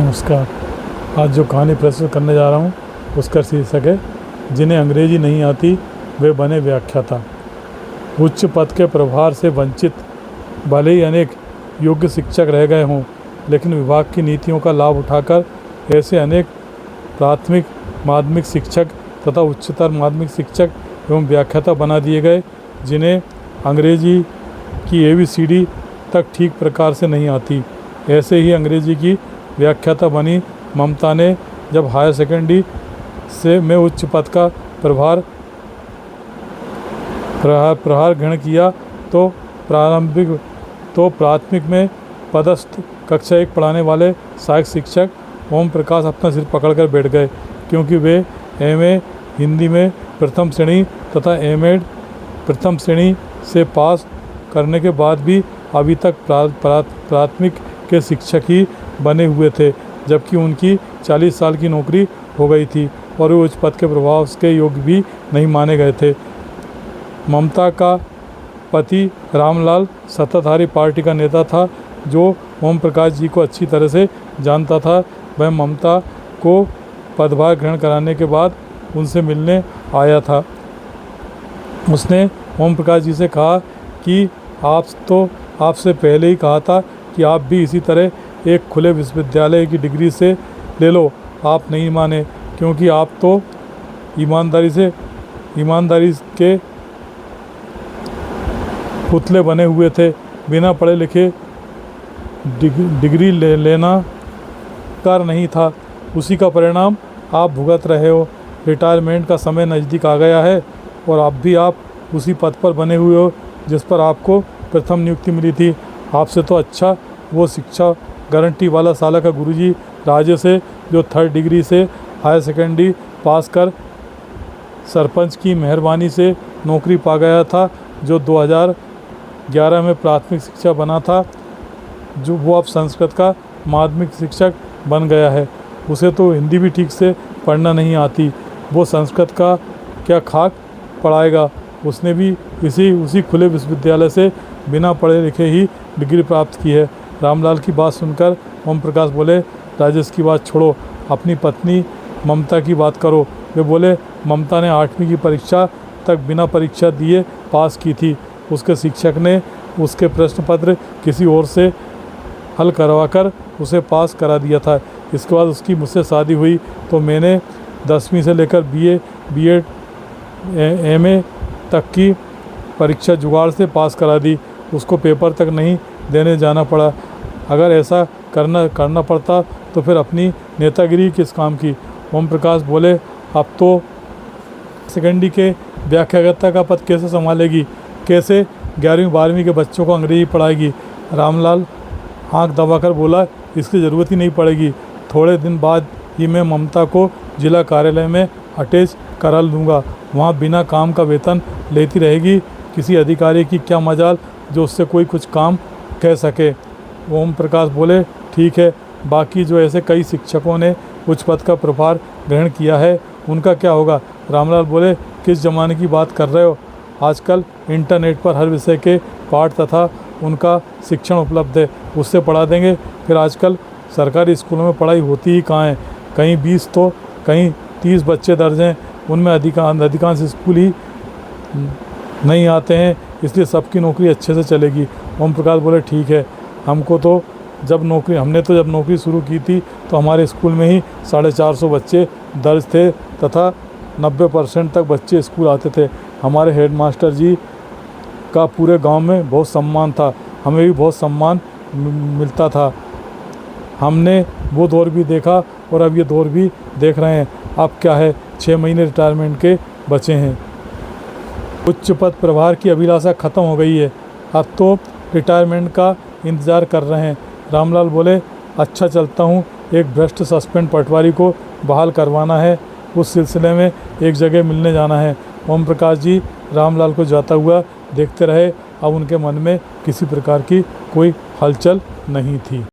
नमस्कार। आज जो कहानी प्रस्तुत करने जा रहा हूँ उसका शीर्षक है जिन्हें अंग्रेजी नहीं आती वे बने व्याख्याता। उच्च पद के प्रभार से वंचित भले ही अनेक योग्य शिक्षक रह गए हों, लेकिन विभाग की नीतियों का लाभ उठाकर ऐसे अनेक प्राथमिक माध्यमिक शिक्षक तथा उच्चतर माध्यमिक शिक्षक एवं व्याख्याता बना दिए गए जिन्हें अंग्रेजी की ABCD तक ठीक प्रकार से नहीं आती। ऐसे ही अंग्रेजी की व्याख्याता बनी ममता ने जब हायर सेकेंडरी में उच्च पद का प्रभार ग्रहण किया तो प्राथमिक में पदस्थ कक्षा 1 पढ़ाने वाले सहायक शिक्षक ओम प्रकाश अपना सिर पकड़कर बैठ गए, क्योंकि वे MA हिंदी में प्रथम श्रेणी तथा M.Ed प्रथम श्रेणी से पास करने के बाद भी अभी तक प्राथमिक के शिक्षक ही बने हुए थे, जबकि उनकी 40 साल की नौकरी हो गई थी और वे उच्च पद के प्रभाव के योग्य भी नहीं माने गए थे। ममता का पति रामलाल सत्ताधारी पार्टी का नेता था, जो ओम प्रकाश जी को अच्छी तरह से जानता था। वह ममता को पदभार ग्रहण कराने के बाद उनसे मिलने आया था। उसने ओम प्रकाश जी से कहा कि आपसे पहले ही कहा था कि आप भी इसी तरह एक खुले विश्वविद्यालय की डिग्री से ले लो। आप नहीं माने, क्योंकि आप तो ईमानदारी के पुतले बने हुए थे। बिना पढ़े लिखे डिग्री लेना कार नहीं था। उसी का परिणाम आप भुगत रहे हो। रिटायरमेंट का समय नज़दीक आ गया है और आप उसी पद पर बने हुए हो जिस पर आपको प्रथम नियुक्ति मिली थी। आपसे तो अच्छा वो शिक्षा गारंटी वाला साला का गुरुजी राजेश है, जो 3rd डिग्री से हायर सेकेंडरी पास कर सरपंच की मेहरबानी से नौकरी पा गया था, जो 2011 में प्राथमिक शिक्षक बना था, जो वो अब संस्कृत का माध्यमिक शिक्षक बन गया है। उसे तो हिंदी भी ठीक से पढ़ना नहीं आती, वो संस्कृत का क्या खाक पढ़ाएगा। उसने भी उसी खुले विश्वविद्यालय से बिना पढ़े लिखे ही डिग्री प्राप्त की है। रामलाल की बात सुनकर ओम प्रकाश बोले, राजेश की बात छोड़ो, अपनी पत्नी ममता की बात करो। वे बोले, ममता ने 8वीं की परीक्षा तक बिना परीक्षा दिए पास की थी। उसके शिक्षक ने उसके प्रश्न पत्र किसी और से हल करवाकर उसे पास करा दिया था। इसके बाद उसकी मुझसे शादी हुई तो मैंने 10वीं से लेकर BA MA तक की परीक्षा जुगाड़ से पास करा दी। उसको पेपर तक नहीं देने जाना पड़ा। अगर ऐसा करना पड़ता तो फिर अपनी नेतागिरी किस काम की। ओम प्रकाश बोले, अब तो सेकेंडरी के व्याख्याता का पद कैसे संभालेगी, कैसे 11वीं 12वीं के बच्चों को अंग्रेजी पढ़ाएगी। रामलाल आंख दबाकर बोला, इसकी ज़रूरत ही नहीं पड़ेगी। थोड़े दिन बाद ही मैं ममता को जिला कार्यालय में अटैच करा लूँगा। वहाँ बिना काम का वेतन लेती रहेगी। किसी अधिकारी की क्या मजाल जो उससे कोई कुछ काम कह सके। ओम प्रकाश बोले, ठीक है, बाकी जो ऐसे कई शिक्षकों ने उच्च पद का प्रभार ग्रहण किया है उनका क्या होगा। रामलाल बोले, किस ज़माने की बात कर रहे हो। आजकल इंटरनेट पर हर विषय के पाठ तथा उनका शिक्षण उपलब्ध है, उससे पढ़ा देंगे। फिर आजकल सरकारी स्कूलों में पढ़ाई होती ही कहाँ है। कहीं 20 तो कहीं 30 बच्चे दर्ज हैं, उनमें अधिकांश स्कूल ही नहीं आते हैं, इसलिए सबकी नौकरी अच्छे से चलेगी। ओम प्रकाश बोले, ठीक है, हमने तो जब नौकरी शुरू की थी तो हमारे स्कूल में ही 450 बच्चे दर्ज थे तथा 90% तक बच्चे स्कूल आते थे। हमारे हेडमास्टर जी का पूरे गांव में बहुत सम्मान था, हमें भी बहुत सम्मान मिलता था। हमने वो दौर भी देखा और अब ये दौर भी देख रहे हैं। अब क्या है, 6 महीने रिटायरमेंट के बचे हैं। उच्च पद प्रभार की अभिलाषा ख़त्म हो गई है, अब तो रिटायरमेंट का इंतज़ार कर रहे हैं। रामलाल बोले, अच्छा चलता हूँ, एक भ्रष्ट सस्पेंड पटवारी को बहाल करवाना है, उस सिलसिले में एक जगह मिलने जाना है। ओम प्रकाश जी रामलाल को जाता हुआ देखते रहे। अब उनके मन में किसी प्रकार की कोई हलचल नहीं थी।